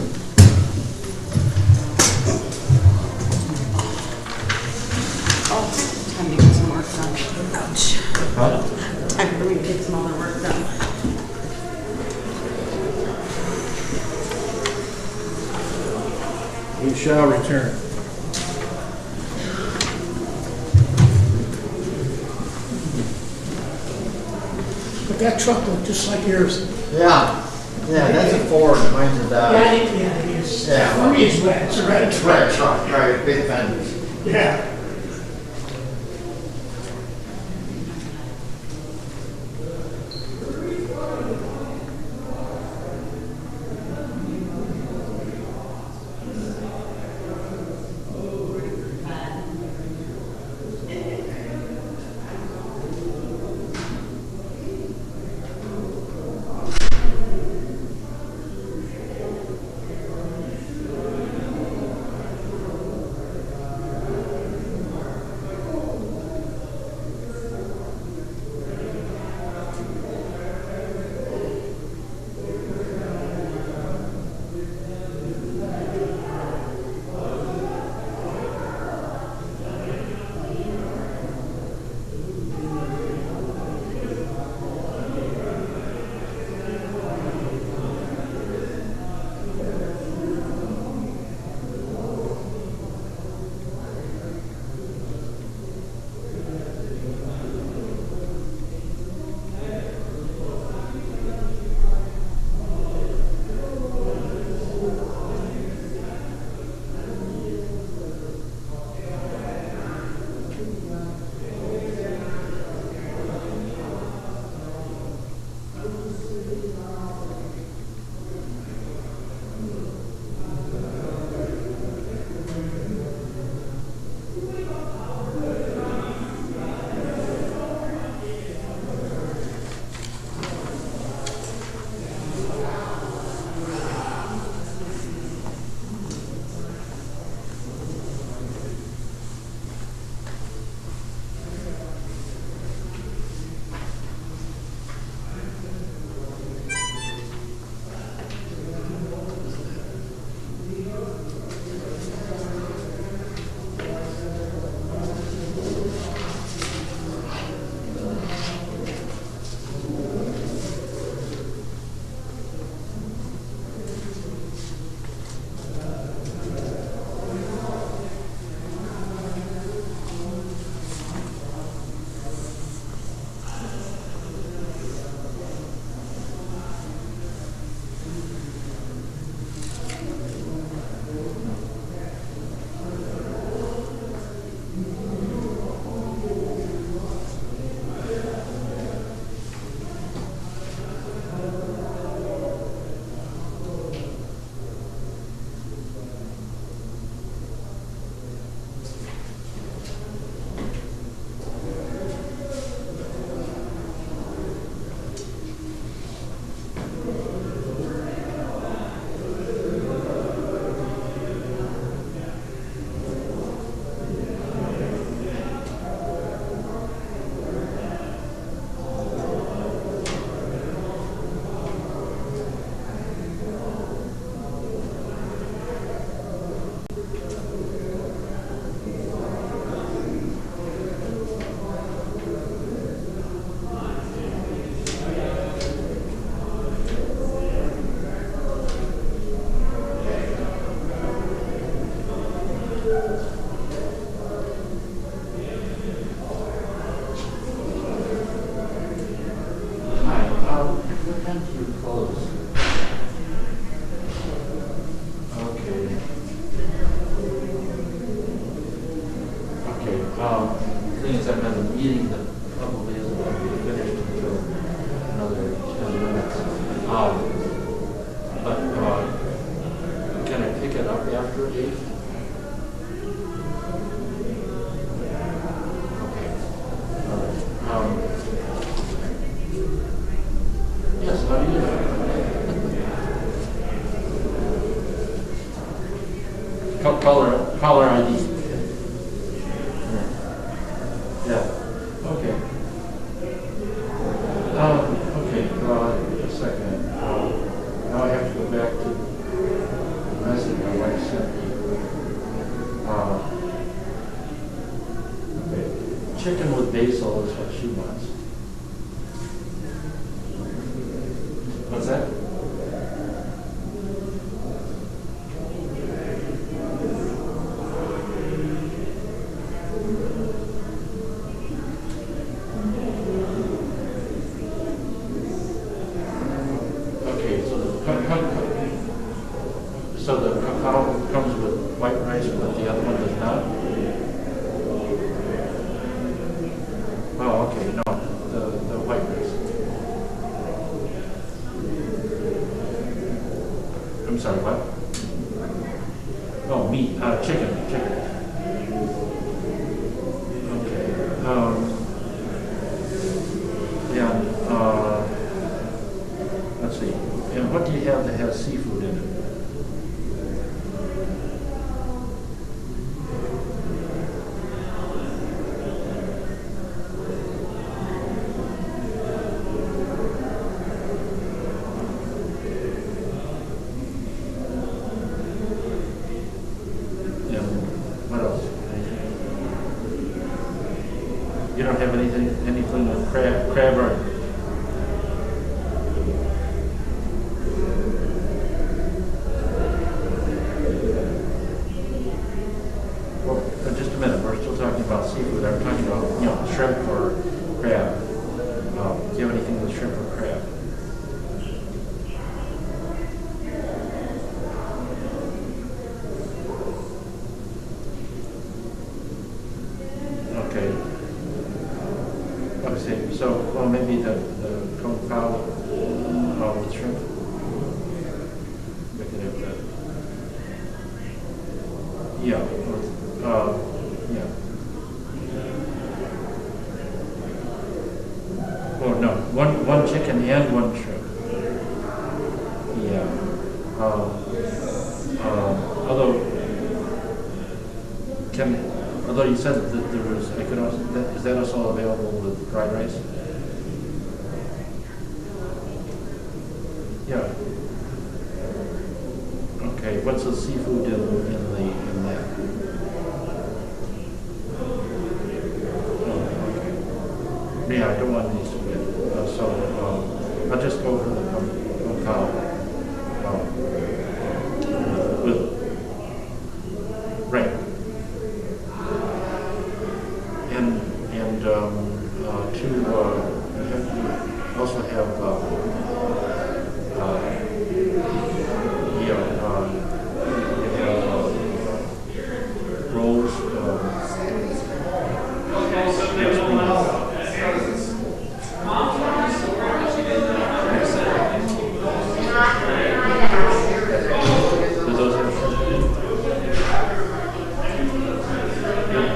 Oh, time to get some work done. Ouch. Time for me to get some other work done. We shall return. But that truck looked just like yours. Yeah, yeah, that's a Ford, mine's a Dodge. Yeah, it is. Yeah. For me, it's red. It's a red truck. Red truck, right, big fenders. Yeah. Thing is, I'm at a meeting that probably isn't going to be finished until another after 8? Okay. All right. Yes, how do you do? Caller ID. Yeah. Okay. Okay. A second. Now I have to go back to the message my wife sent me. Okay. Chicken with basil is what she wants. What's that? So the cacao comes with white rice, but the other one does not? Oh, okay, no, the white rice. I'm sorry, what? Oh, meat, chicken. Okay, let's see, and what do you have that has seafood in it? You don't have anything with crab or? Well, just a minute. We're still talking about seafood. I'm talking about, shrimp or crab. Do you have anything with shrimp or crab? Okay. So, well, maybe the kung pao with shrimp. We could have that. Yeah. Yeah. Oh no, one chicken and one shrimp. Yeah. Although you said that there was, I could also, is that also available with fried rice? Yeah. Okay. What's the seafood in that? Oh, okay. Yeah, I don't want any squid. So I'll just go for the cow. Right. And also have rolls.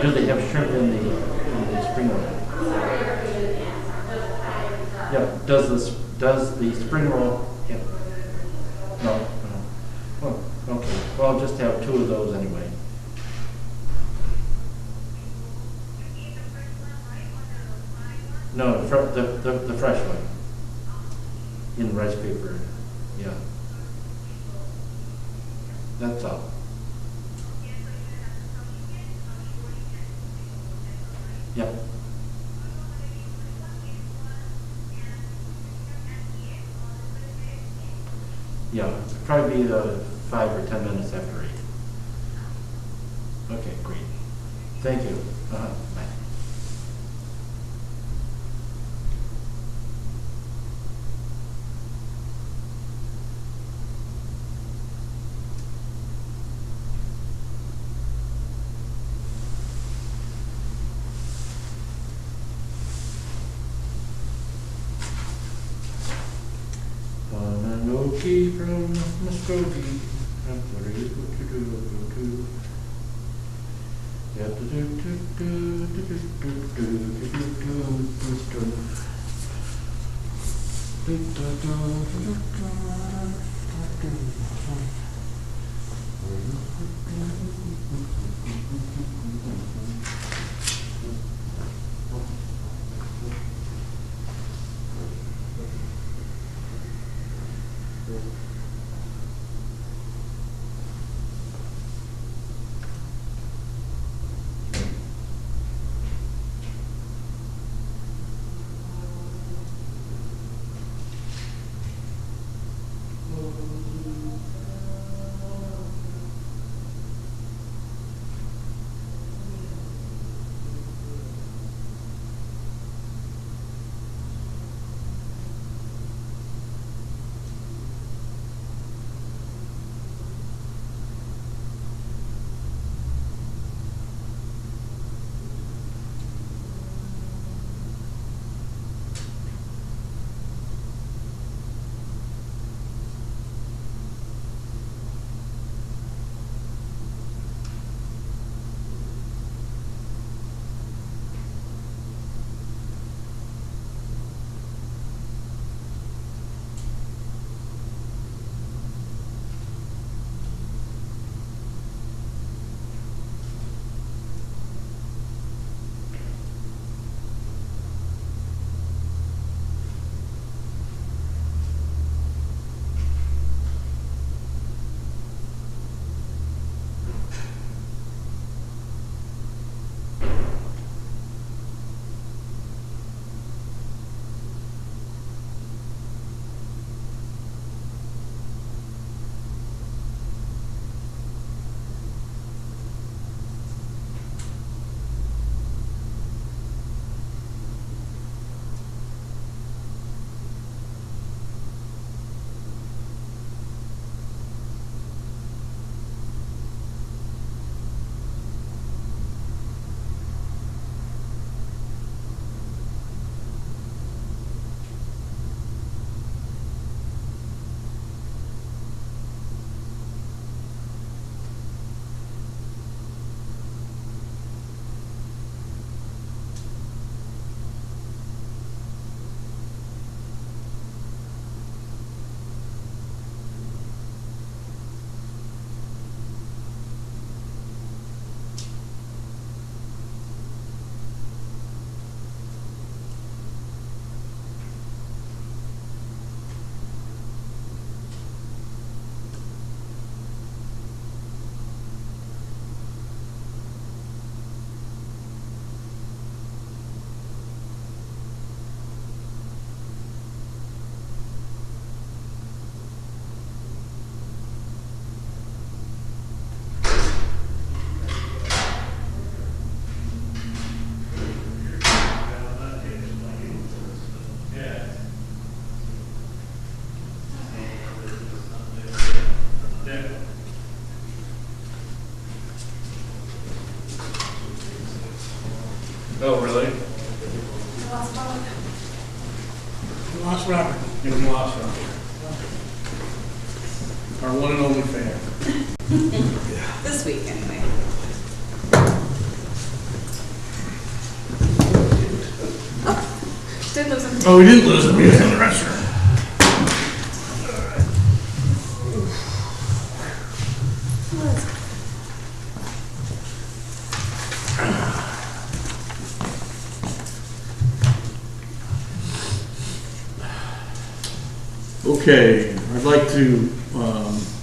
Do they have shrimp in the spring roll? Yeah. Does the spring roll? Yeah. No. Oh, okay. Well, I'll just have 2 of those anyway. No, the fresh one in rice paper. Yeah. That's all. Yeah. Yeah, probably be 5 or 10 minutes after 8. Okay, great. Thank you. Bye. From Muskogee, what are you going to do? Oh, really? Lost Robert. You lost him. Our one and only fan. This week, anyway. Oh, did lose him. Oh, we didn't lose him. He was in the restroom. Okay, I'd like to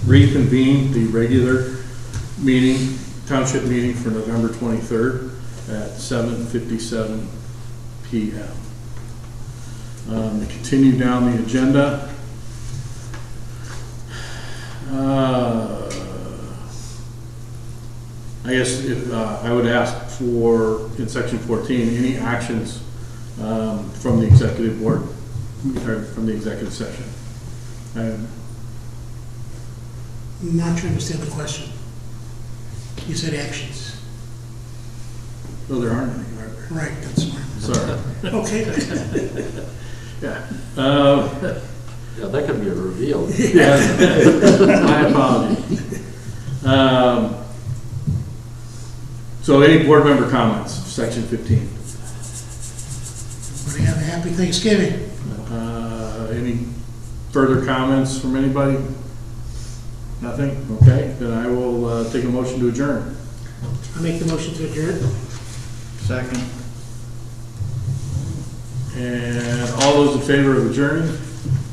reconvene the regular meeting, township meeting for November 23rd at 7:57 p.m. To continue down the agenda, I guess if, I would ask for, in section 14, any actions from the executive board, or from the executive session. I'm not trying to understand the question. You said actions. Oh, there aren't any, are there? Right, that's smart. Sorry. Okay. Yeah. Yeah, that could be a reveal. Yeah. My apologies. So any board member comments, section 15? Everybody have a happy Thanksgiving. Any further comments from anybody? Nothing? Okay, then I will take a motion to adjourn. I make the motion to adjourn. Second. And all those in favor of adjourning?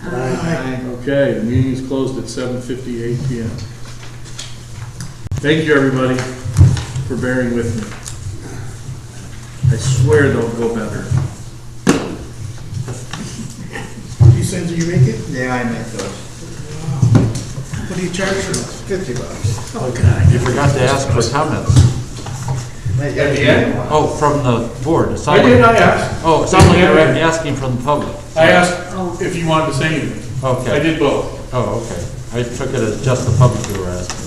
Aye. Okay, the meeting is closed at 7:58 PM. Thank you, everybody, for bearing with me. I swear they'll go better. You said, do you make it? Yeah, I make those. What do you charge for those? $50. Oh, God. You forgot to ask for comments. At the end? Oh, from the board. It I sounded did, like- I asked. Oh, it sounded like you were asking from the public. I asked if you wanted to say anything. Okay. I did both. Oh, okay. I took it as just the public who were asking.